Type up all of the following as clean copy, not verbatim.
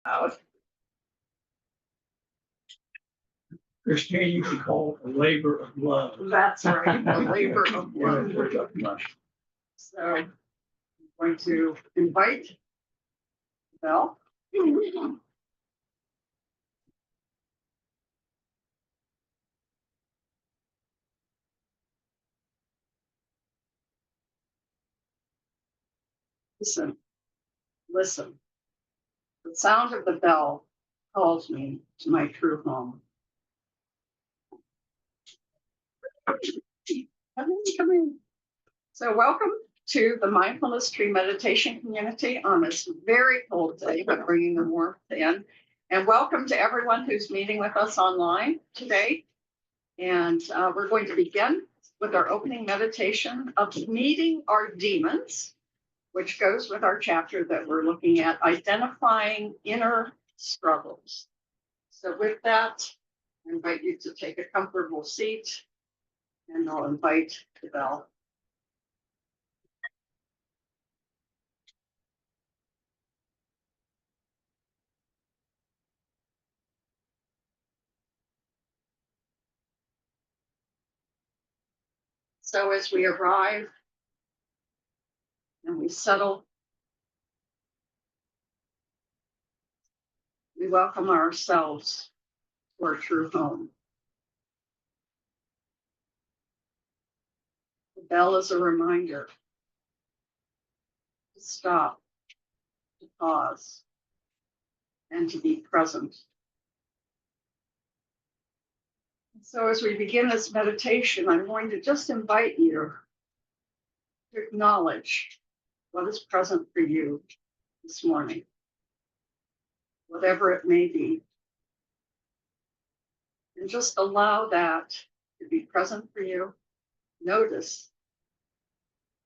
Out. Christine, you could call it a labor of love. That's right, a labor of love. So I'm going to invite Belle. Listen, listen. The sound of the bell calls me to my true home. Come in. So welcome to the Mindfulness Tree Meditation Community on this very cold day, but bringing the warmth in. And welcome to everyone who's meeting with us online today. And we're going to begin with our opening meditation of meeting our demons, which goes with our chapter that we're looking at, identifying inner struggles. So with that, I invite you to take a comfortable seat, and I'll invite the bell. So as we arrive and we settle, we welcome ourselves to our true home. The bell is a reminder to stop, to pause, and to be present. So as we begin this meditation, I'm going to just invite you to acknowledge what is present for you this morning, whatever it may be. And just allow that to be present for you. Notice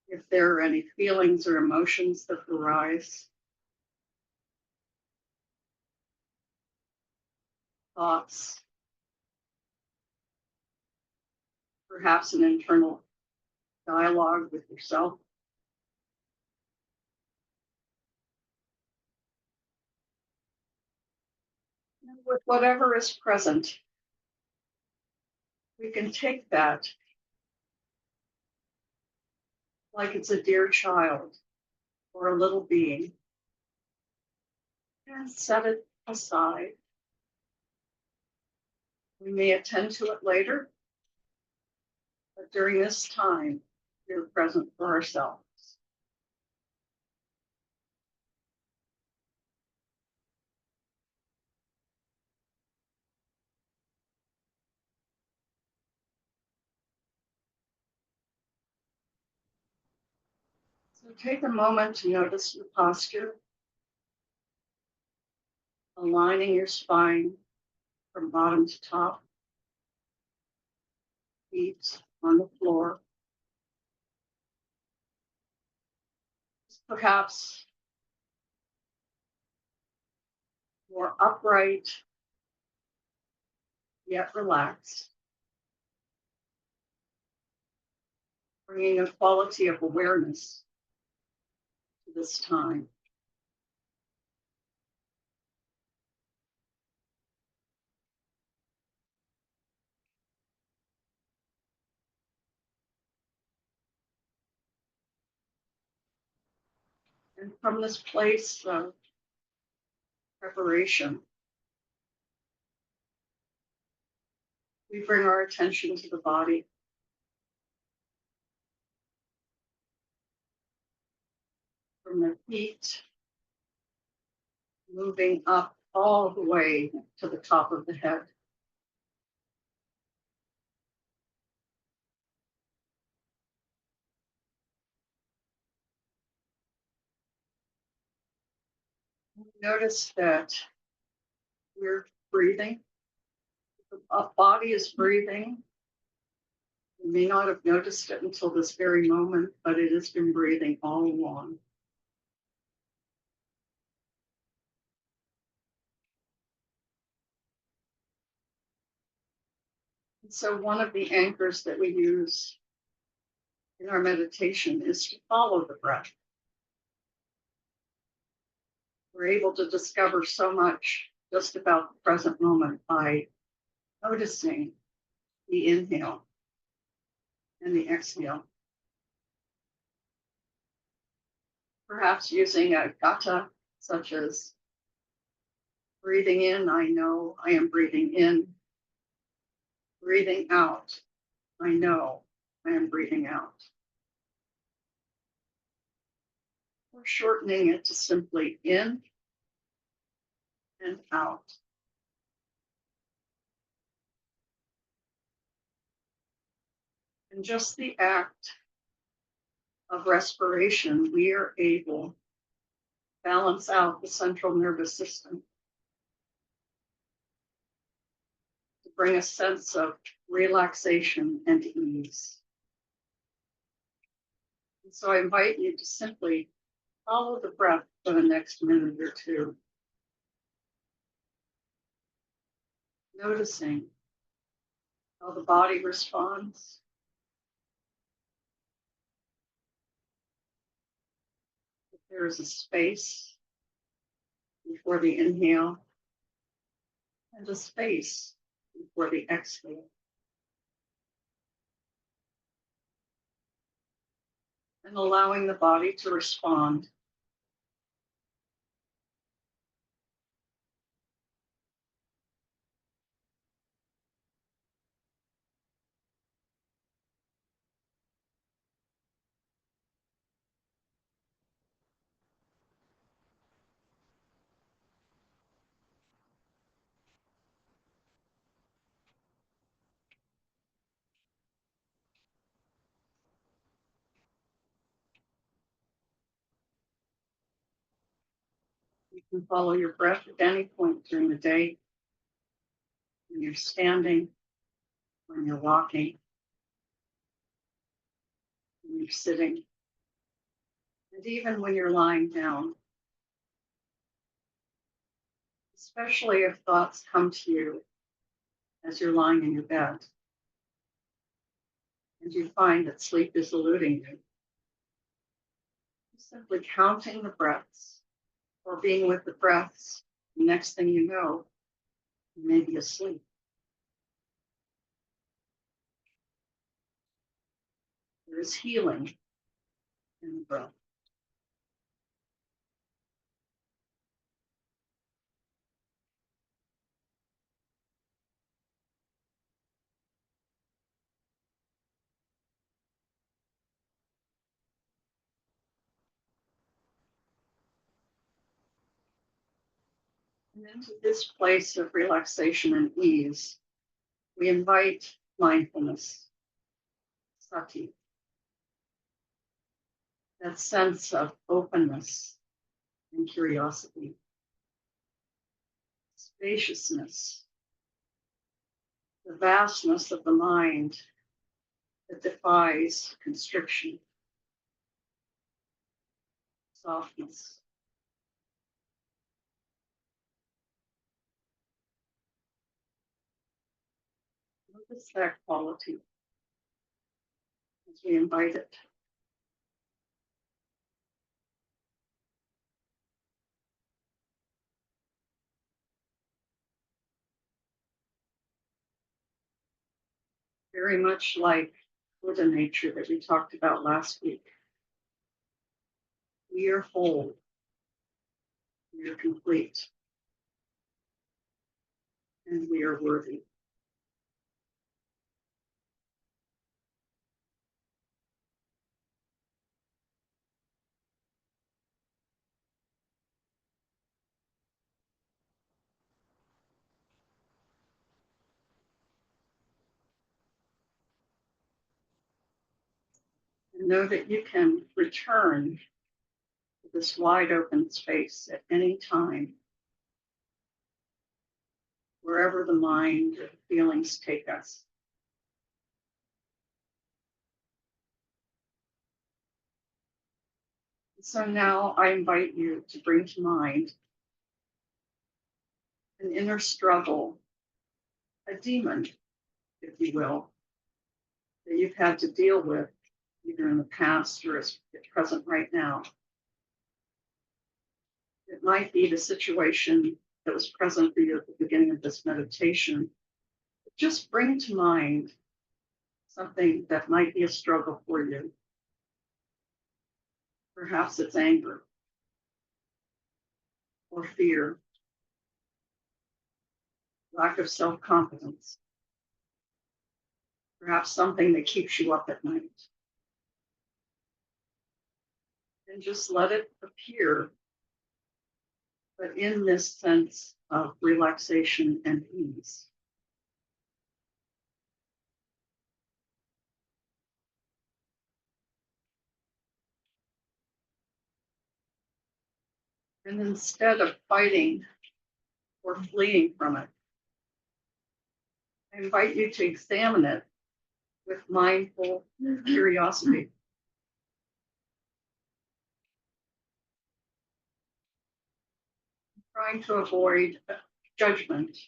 if there are any feelings or emotions that arise, thoughts, perhaps an internal dialogue with yourself. And with whatever is present, we can take that like it's a dear child or a little being and set it aside. We may attend to it later, but during this time, we're present for ourselves. So take a moment to notice your posture, aligning your spine from bottom to top, feet on the floor. Perhaps more upright, yet relaxed, bringing a quality of awareness to this time. And from this place of preparation, we bring our attention to the body. From the feet, moving up all the way to the top of the head. Notice that we're breathing. The body is breathing. You may not have noticed it until this very moment, but it has been breathing all along. And so one of the anchors that we use in our meditation is to follow the breath. We're able to discover so much just about the present moment by noticing the inhale and the exhale. Perhaps using a gata, such as breathing in, I know I am breathing in. Breathing out, I know I am breathing out. Or shortening it to simply in and out. And just the act of respiration, we are able to balance out the central nervous system to bring a sense of relaxation and ease. And so I invite you to simply follow the breath for the next minute or two, noticing how the body responds. If there is a space before the inhale and a space before the exhale. And allowing the body to respond. You can follow your breath at any point during the day, when you're standing, when you're walking, when you're sitting, and even when you're lying down. Especially if thoughts come to you as you're lying in your bed and you find that sleep is eluding you. Simply counting the breaths or being with the breaths, the next thing you know, you may be asleep. There is healing in the breath. And into this place of relaxation and ease, we invite mindfulness, sati, that sense of openness and curiosity, spaciousness, the vastness of the mind that defies constriction, softness. Notice that quality as we invite it. Very much like Buddha nature that we talked about last week. We are whole. We are complete. And we are worthy. And know that you can return to this wide open space at any time, wherever the mind or feelings take us. So now I invite you to bring to mind an inner struggle, a demon, if you will, that you've had to deal with either in the past or is present right now. It might be the situation that was present for you at the beginning of this meditation. Just bring to mind something that might be a struggle for you. Perhaps it's anger or fear, lack of self-confidence, perhaps something that keeps you up at night. And just let it appear, but in this sense of relaxation and ease. And instead of fighting or fleeing from it, I invite you to examine it with mindful curiosity. Trying to avoid judgment,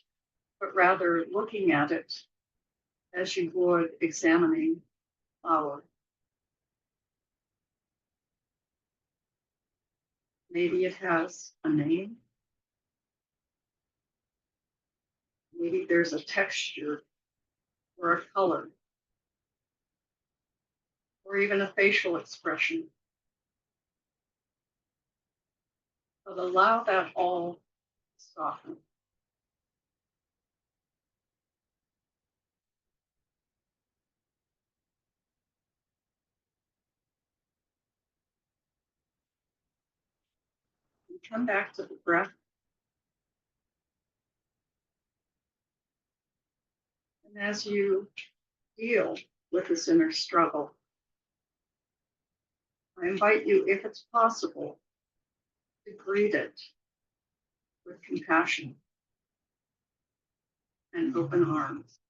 but rather looking at it as you would examining a flower. Maybe it has a name. Maybe there's a texture or a color, or even a facial expression. But allow that all to soften. And come back to the breath. And as you deal with this inner struggle, I invite you, if it's possible, to greet it with compassion and open arms.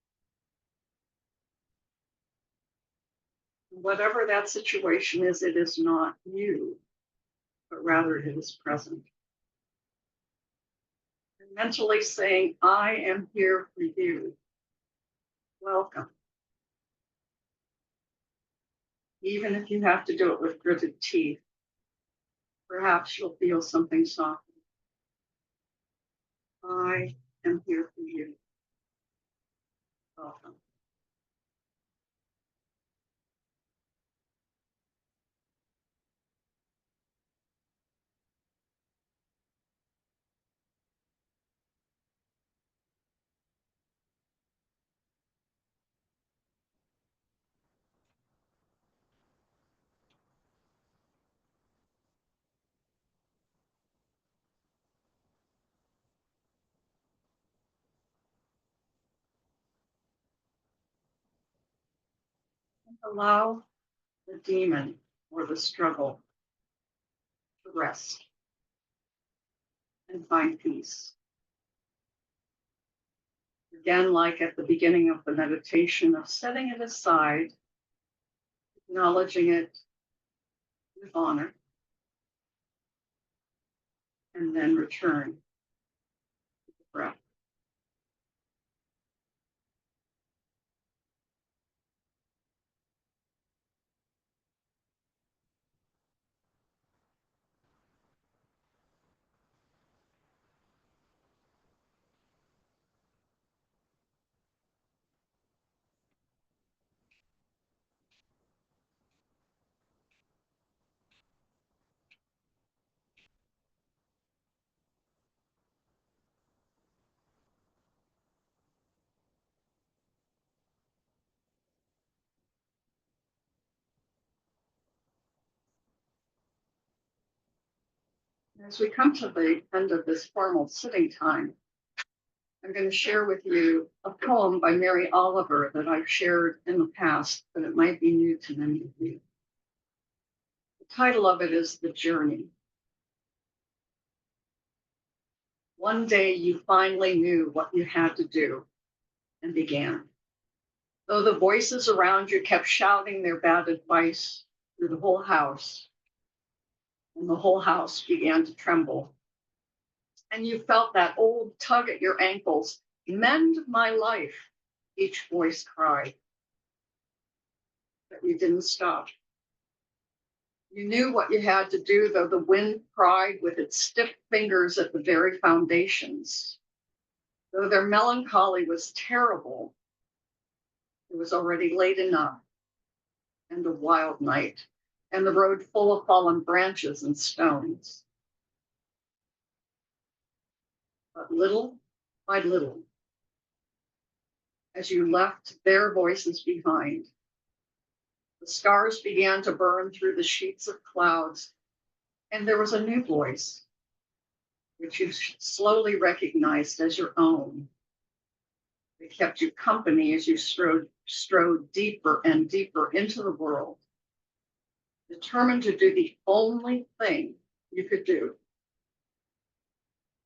Whatever that situation is, it is not you, but rather it is present. And mentally saying, I am here for you. Welcome. Even if you have to do it with gritted teeth, perhaps you'll feel something soften. I am here for you. Welcome. And allow the demon or the struggle to rest and find peace. Again, like at the beginning of the meditation, of setting it aside, acknowledging it with honor, and then return to the breath. As we come to the end of this formal sitting time, I'm going to share with you a poem by Mary Oliver that I've shared in the past, but it might be new to many of you. The title of it is The Journey. One day you finally knew what you had to do and began. Though the voices around you kept shouting their bad advice through the whole house, and the whole house began to tremble. And you felt that old tug at your ankles. Mend my life, each voice cried. But you didn't stop. You knew what you had to do, though the wind pried with its stiff fingers at the very foundations. Though their melancholy was terrible, it was already late enough, and a wild night, and the road full of fallen branches and stones. But little by little, as you left their voices behind, the stars began to burn through the sheets of clouds, and there was a new voice, which you slowly recognized as your own. It kept you company as you strode deeper and deeper into the world, determined to do the only thing you could do,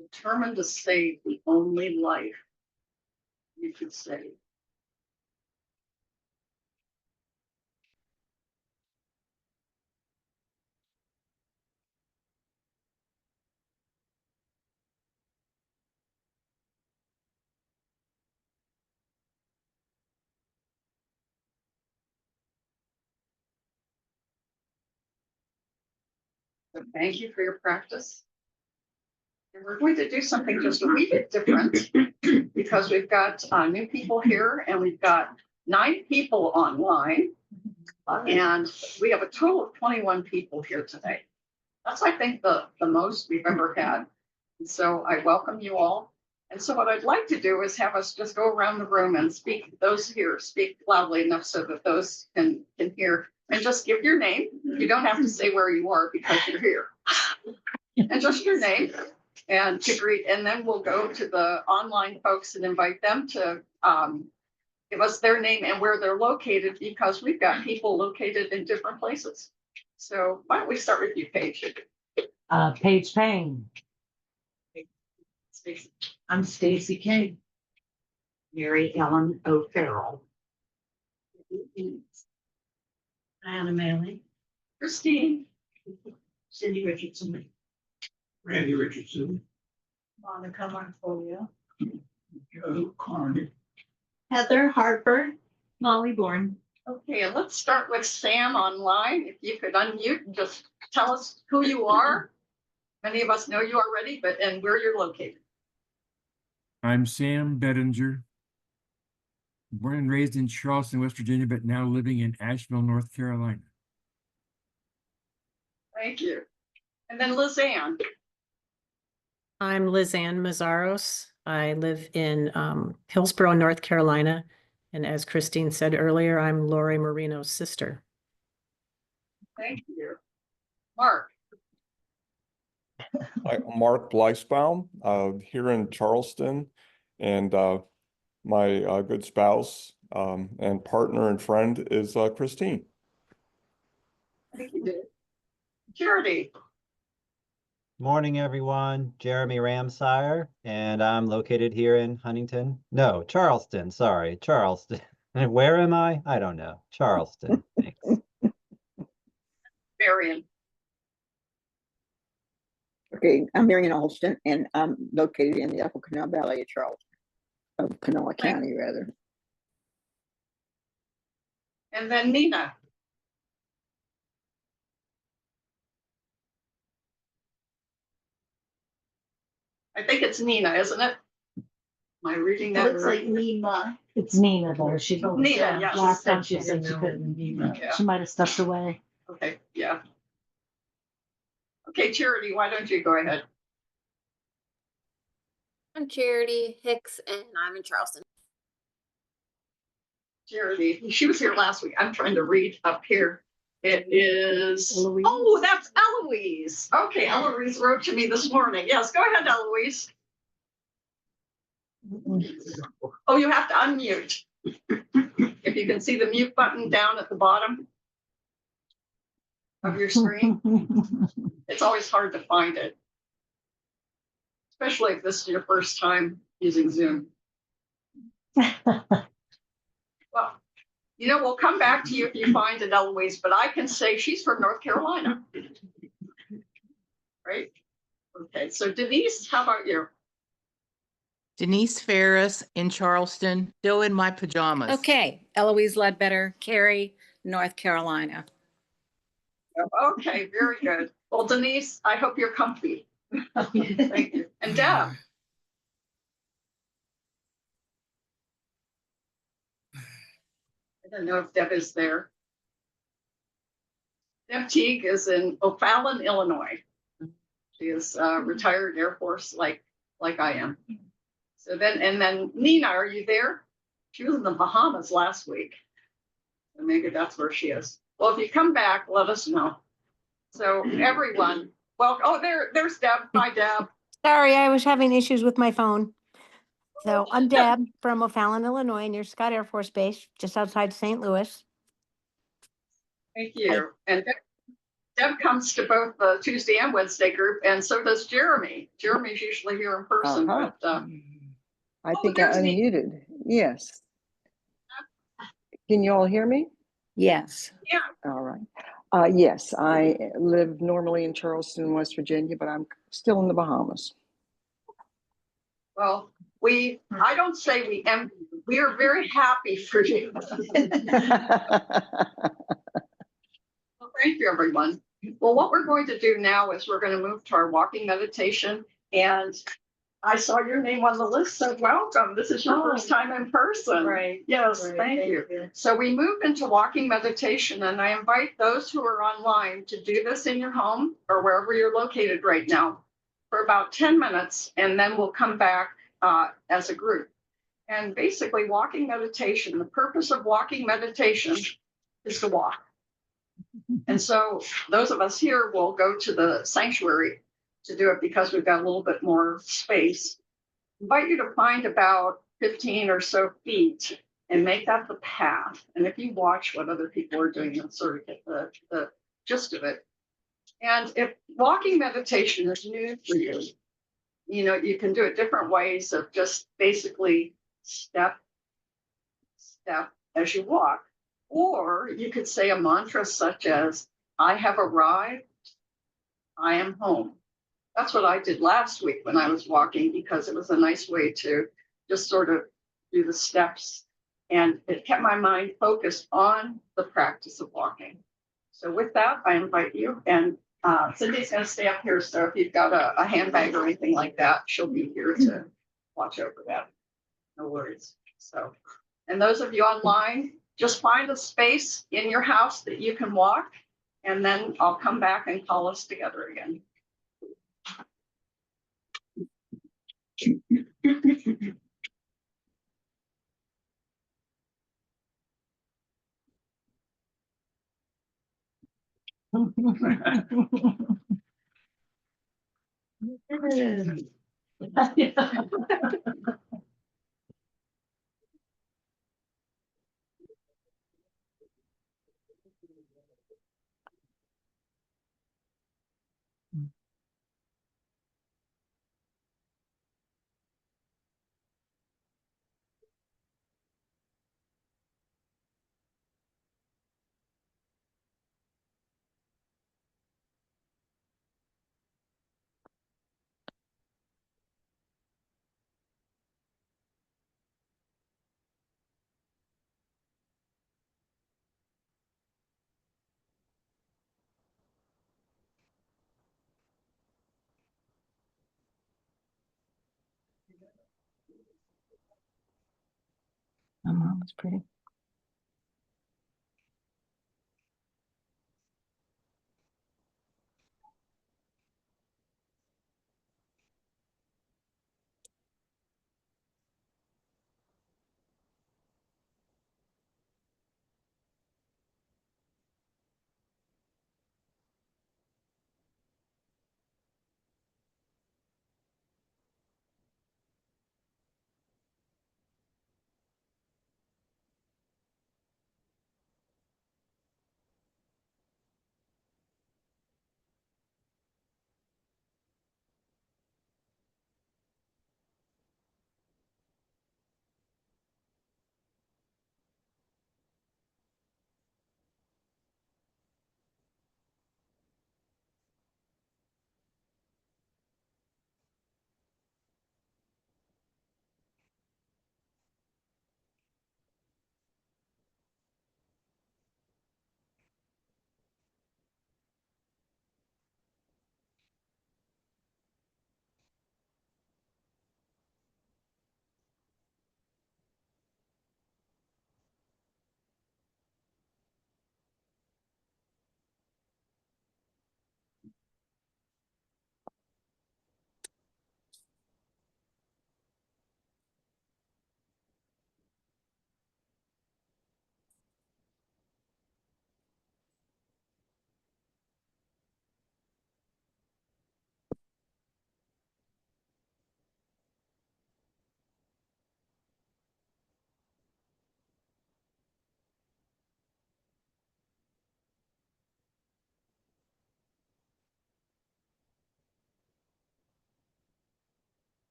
determined to save the only life you could save. So thank you for your practice. And we're going to do something just a wee bit different because we've got new people here and we've got 9 people online. And we have a total of 21 people here today. That's, I think, the most we've ever had. And so I welcome you all. And so what I'd like to do is have us just go around the room and speak. Those here speak loudly enough so that those can hear. And just give your name. You don't have to say where you are because you're here. And just your name and to greet. And then we'll go to the online folks and invite them to give us their name and where they're located, because we've got people located in different places. So why don't we start with you, Paige? Paige Payne. Stacey. I'm Stacy King. Mary Ellen O'Farrell. Diana Maley. Christine. Cindy Richardson. Randy Richardson, Monica Monfolio. Joe Carney. Heather Harper. Molly Bourne. Okay, and let's start with Sam online. If you could unmute and just tell us who you are. Many of us know you already, and where you're located. I'm Sam Bettinger, born and raised in Charleston, West Virginia, but now living in Asheville, North Carolina. Thank you. And then Lizanne. I'm Lizanne Mazzaros. I live in Hillsborough, North Carolina. And as Christine said earlier, I'm Lori Marino's sister. Thank you. Mark. I'm Mark Bleisbaum, here in Charleston, and my good spouse and partner and friend is Christine. Thank you. Charity. Morning, everyone. Jeremy Ramsire, and I'm located here in Charleston. Sorry, Charleston. And where am I? I don't know. Charleston. Thanks. Marion. Okay, I'm Marion Alston, and I'm located in the Upper Canal Valley of Charleston, of Kanawha County, rather. And then Nina. I think it's Nina, isn't it? Am I reading that Looks right? like Nima. It's Nina though. She told us Nina, that. yeah. Last time she said she couldn't. Yeah. She might have stepped away. Okay, yeah. Okay, Charity, why don't you go ahead? I'm Charity Hicks, and I'm in Charleston. Charity, she was here last week. I'm trying to read up here. It is, Eloise. oh, that's Eloise. Okay, Eloise wrote to me this morning. Yes, go ahead, Eloise. Oh, you have to unmute. If you can see the mute button down at the bottom of your screen. It's always hard to find it, especially if this is your first time using Zoom. Well, you know, we'll come back to you if you find it, Eloise, but I can say she's from North Carolina. Right? Okay, so Denise, how about you? Denise Ferris in Charleston, still in my pajamas. Okay, Eloise Ledbetter, Cary, North Carolina. Okay, very good. Well, Denise, I hope you're comfy. Thank you. And Deb. I don't know if Deb is there. Deb Teague is in O'Fallon, Illinois. She is retired Air Force like I am. So then Nina, are you there? She was in the Bahamas last week. So maybe that's where she is. Well, if you come back, let us know. So everyone, well, oh, there's Deb. Hi, Deb. Sorry, I was having issues with my phone. So I'm Deb from O'Fallon, Illinois, near Scott Air Force Base, just outside St. Louis. Thank you. And Deb comes to both the Tuesday and Wednesday group, and so does Jeremy. Jeremy's usually here in person, Uh-huh. but I think I there's me. unmuted. Yes. Can you all hear me? Yes. Yeah. All right. Yes, I live normally in Charleston, West Virginia, but I'm still in the Bahamas. Well, I don't say we envy you. We are very happy for you. Well, thank you, everyone. Well, what we're going to do now is we're going to move to our walking meditation. And I saw your name on the list, so welcome. This is your first time in person. Right. Yes, Right, thank you. So we move into walking meditation, and I invite those who are online to do this in your home or wherever you're located right now for about 10 minutes, and then we'll come back as a group. And basically, walking meditation, the purpose of walking meditation is to walk. And so those of us here will go to the sanctuary to do it because we've got a little bit more space. I invite you to find about 15 or so feet and make that the path. And if you watch what other people are doing, you'll sort of get the gist of it. And if walking meditation is new for you, you can do it different ways of just basically step as you walk. Or you could say a mantra such as, I have arrived, I am home. That's what I did last week when I was walking, because it was a nice way to just sort of do the steps. And it kept my mind focused on the practice of walking. So with that, I invite you. And Cindy's going to stay up here. So if you've got a handbag or anything like that, she'll be here to watch over that. No worries. So, and those of you online, just find a space in your house that you can walk, and then I'll come back and call us together again. My mom was pretty.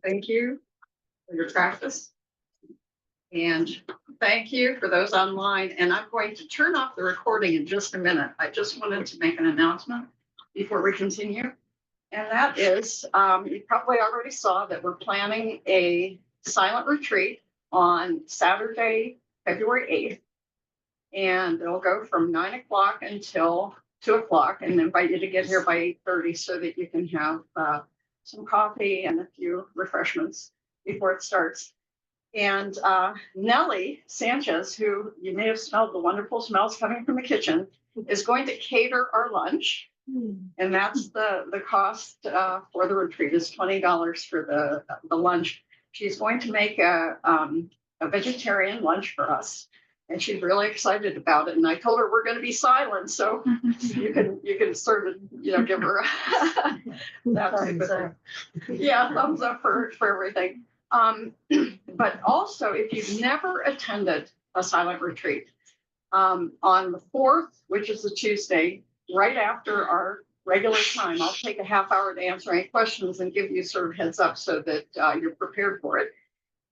Thank you for your practice. And thank you for those online. And I'm going to turn off the recording in just a minute. I just wanted to make an announcement before we continue. And that is, you probably already saw that we're planning a silent retreat on Saturday, February 8th. And it'll go from 9 o'clock until 2 o'clock, and invite you to get here by 8:30 so that you can have some coffee and a few refreshments before it starts. And Nellie Sanchez, who you may have smelled the wonderful smells coming from the kitchen, is going to cater our lunch. And that's the cost for the retreat is $20 for the lunch. She's going to make a vegetarian lunch for us. And she's really excited about it. And I told her we're going to be silent, so you can sort of give her that type of thing. Yeah, thumbs up for everything. But also, if you've never attended a silent retreat, on the 4th, which is a Tuesday, right after our regular time, I'll take a half hour to answer any questions and give you sort of heads up so that you're prepared for it.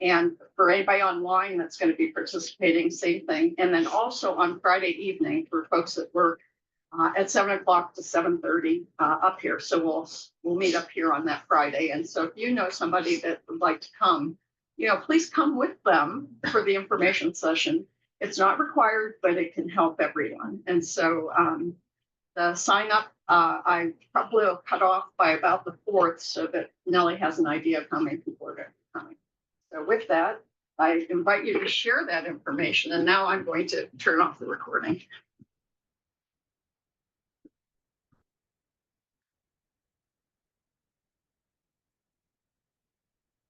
And for anybody online that's going to be participating, same thing. And then also on Friday evening for folks that work at 7 o'clock to 7:30 up here. So we'll meet up here on that Friday. And so if you know somebody that would like to come, please come with them for the information session. It's not required, but it can help everyone. And so the sign up, I probably will cut off by about the 4th so that Nellie has an idea of how many people are going to be coming. So with that, I invite you to share that information. And now I'm going to turn off the recording.